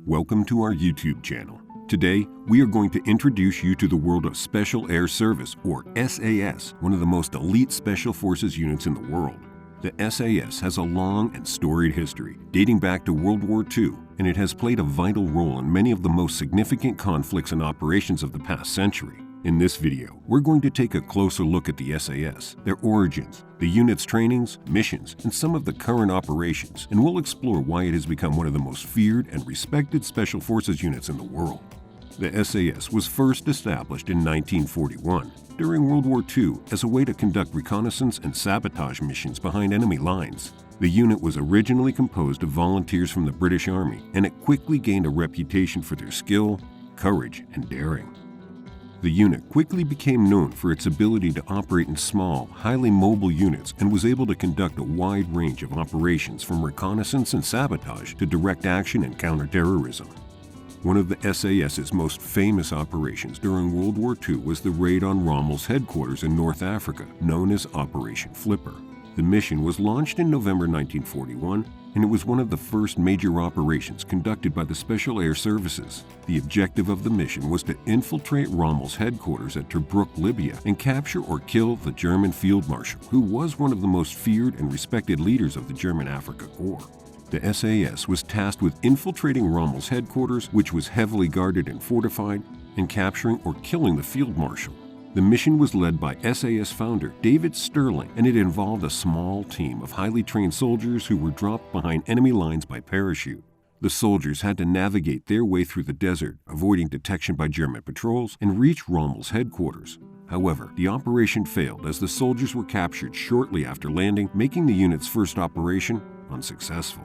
Welcome to our YouTube channel. Today, we are going to introduce you to the world of Special Air Service, or SAS, one of the most elite Special Forces units in the world. The SAS has a long and storied history, dating back to World War II, and it has played a vital role in many of the most significant conflicts and operations of the past century. In this video, we're going to take a closer look at the SAS, their origins, the unit's trainings, missions, and some of the current operations, and we'll explore why it has become one of the most feared and respected Special Forces units in the world. The SAS was first established in 1941 during World War II as a way to conduct reconnaissance and sabotage missions behind enemy lines. The unit was originally composed of volunteers from the British Army, and it quickly gained a reputation for their skill, courage, and daring. The unit quickly became known for its ability to operate in small, highly mobile units and was able to conduct a wide range of operations from reconnaissance and sabotage to direct action and counterterrorism. One of the SAS's most famous operations during World War II was the raid on Rommel's headquarters in North Africa, known as Operation Flipper. The mission was launched in November 1941, and it was one of the first major operations conducted by the Special Air Services. The objective of the mission was to infiltrate Rommel's headquarters at Tobruk, Libya, and capture or kill the German Field Marshal, who was one of the most feared and respected leaders of the German Afrika Korps. The SAS was tasked with infiltrating Rommel's headquarters, which was heavily guarded and fortified, and capturing or killing the Field Marshal. The mission was led by SAS founder David Sterling, and it involved a small team of highly trained soldiers who were dropped behind enemy lines by parachute. The soldiers had to navigate their way through the desert, avoiding detection by German patrols, and reach Rommel's headquarters. However, the operation failed as the soldiers were captured shortly after landing, making the unit's first operation unsuccessful.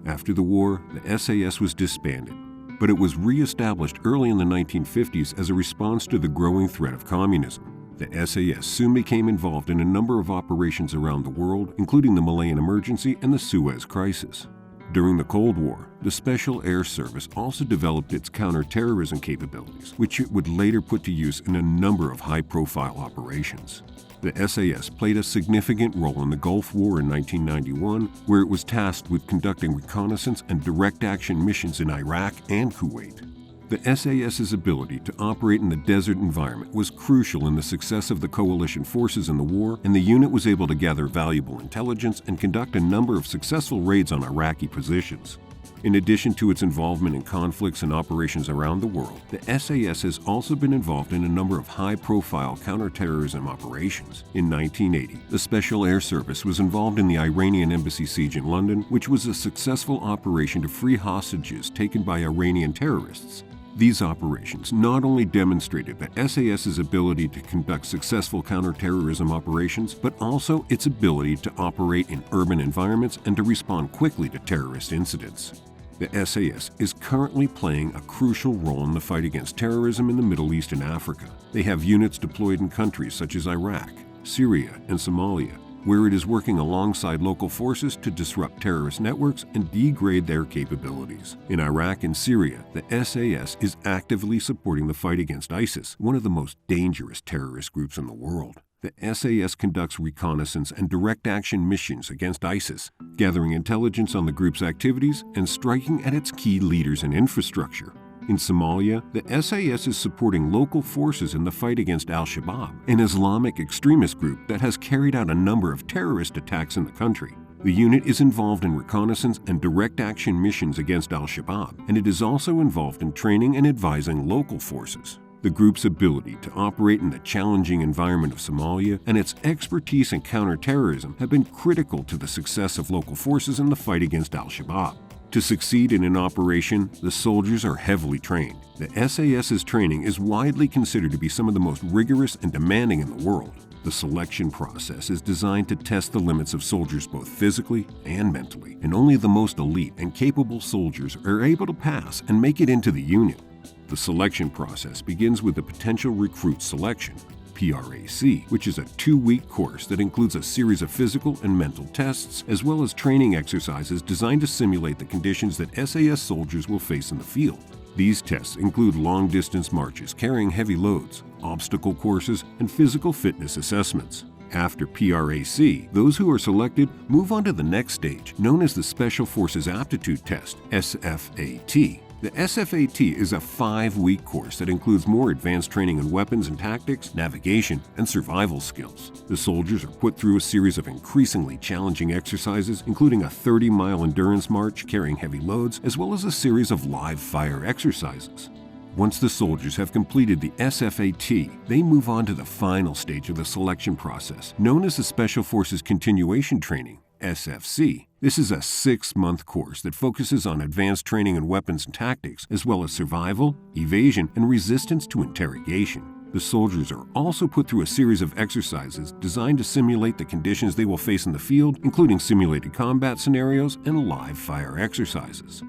After the war, the SAS was disbanded, but it was re-established early in the 1950s as a response to the growing threat of communism. The SAS soon became involved in a number of operations around the world, including the Malayan Emergency and the Suez Crisis. During the Cold War, the Special Air Service also developed its counterterrorism capabilities, which it would later put to use in a number of high-profile operations. The SAS played a significant role in the Gulf War in 1991, where it was tasked with conducting reconnaissance and direct action missions in Iraq and Kuwait. The SAS's ability to operate in the desert environment was crucial in the success of the coalition forces in the war, and the unit was able to gather valuable intelligence and conduct a number of successful raids on Iraqi positions. In addition to its involvement in conflicts and operations around the world, the SAS has also been involved in a number of high-profile counterterrorism operations. In 1980, the Special Air Service was involved in the Iranian embassy siege in London, which was a successful operation to free hostages taken by Iranian terrorists. These operations not only demonstrated the SAS's ability to conduct successful counterterrorism operations, but also its ability to operate in urban environments and to respond quickly to terrorist incidents. The SAS is currently playing a crucial role in the fight against terrorism in the Middle East and Africa. They have units deployed in countries such as Iraq, Syria, and Somalia, where it is working alongside local forces to disrupt terrorist networks and degrade their capabilities. In Iraq and Syria, the SAS is actively supporting the fight against ISIS, one of the most dangerous terrorist groups in the world. The SAS conducts reconnaissance and direct action missions against ISIS, gathering intelligence on the group's activities and striking at its key leaders and infrastructure. In Somalia, the SAS is supporting local forces in the fight against Al-Shabaab, an Islamic extremist group that has carried out a number of terrorist attacks in the country. The unit is involved in reconnaissance and direct action missions against Al-Shabaab, and it is also involved in training and advising local forces. The group's ability to operate in the challenging environment of Somalia and its expertise in counterterrorism have been critical to the success of local forces in the fight against Al-Shabaab. To succeed in an operation, the soldiers are heavily trained. The SAS's training is widely considered to be some of the most rigorous and demanding in the world. The selection process is designed to test the limits of soldiers both physically and mentally, and only the most elite and capable soldiers are able to pass and make it into the unit. The selection process begins with the potential recruit selection, PRAC, which is a 2-week course that includes a series of physical and mental tests, as well as training exercises designed to simulate the conditions that SAS soldiers will face in the field. These tests include long-distance marches carrying heavy loads, obstacle courses, and physical fitness assessments. After PRAC, those who are selected move on to the next stage, known as the Special Forces Aptitude Test, SFAT. The SFAT is a 5-week course that includes more advanced training in weapons and tactics, navigation, and survival skills. The soldiers are put through a series of increasingly challenging exercises, including a 30-mile endurance march carrying heavy loads, as well as a series of live-fire exercises. Once the soldiers have completed the SFAT, they move on to the final stage of the selection process, known as the Special Forces Continuation Training, SFC. This is a 6-month course that focuses on advanced training in weapons and tactics, as well as survival, evasion, and resistance to interrogation. The soldiers are also put through a series of exercises designed to simulate the conditions they will face in the field, including simulated combat scenarios and live-fire exercises.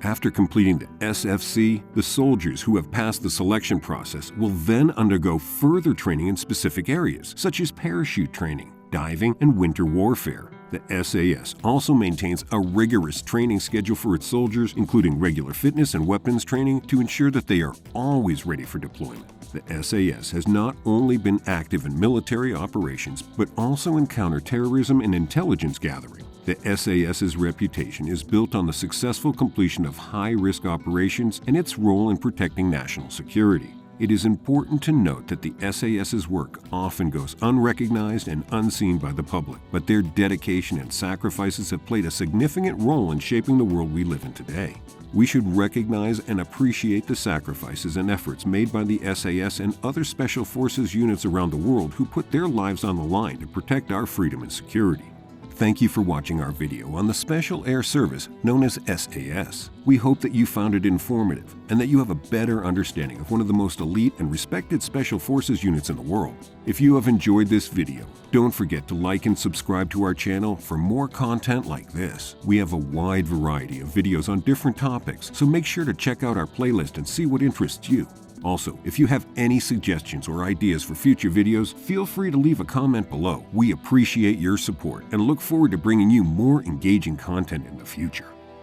After completing the SFC, the soldiers who have passed the selection process will then undergo further training in specific areas, such as parachute training, diving, and winter warfare. The SAS also maintains a rigorous training schedule for its soldiers, including regular fitness and weapons training, to ensure that they are always ready for deployment. The SAS has not only been active in military operations, but also in counterterrorism and intelligence gathering. The SAS's reputation is built on the successful completion of high-risk operations and its role in protecting national security. It is important to note that the SAS's work often goes unrecognized and unseen by the public, but their dedication and sacrifices have played a significant role in shaping the world we live in today. We should recognize and appreciate the sacrifices and efforts made by the SAS and other special forces units around the world who put their lives on the line to protect our freedom and security. Thank you for watching our video on the Special Air Service known as SAS. We hope that you found it informative and that you have a better understanding of one of the most elite and respected special forces units in the world. If you have enjoyed this video, don't forget to like and subscribe to our channel for more content like this. We have a wide variety of videos on different topics, so make sure to check out our playlist and see what interests you. Also, if you have any suggestions or ideas for future videos, feel free to leave a comment below. We appreciate your support and look forward to bringing you more engaging content in the future.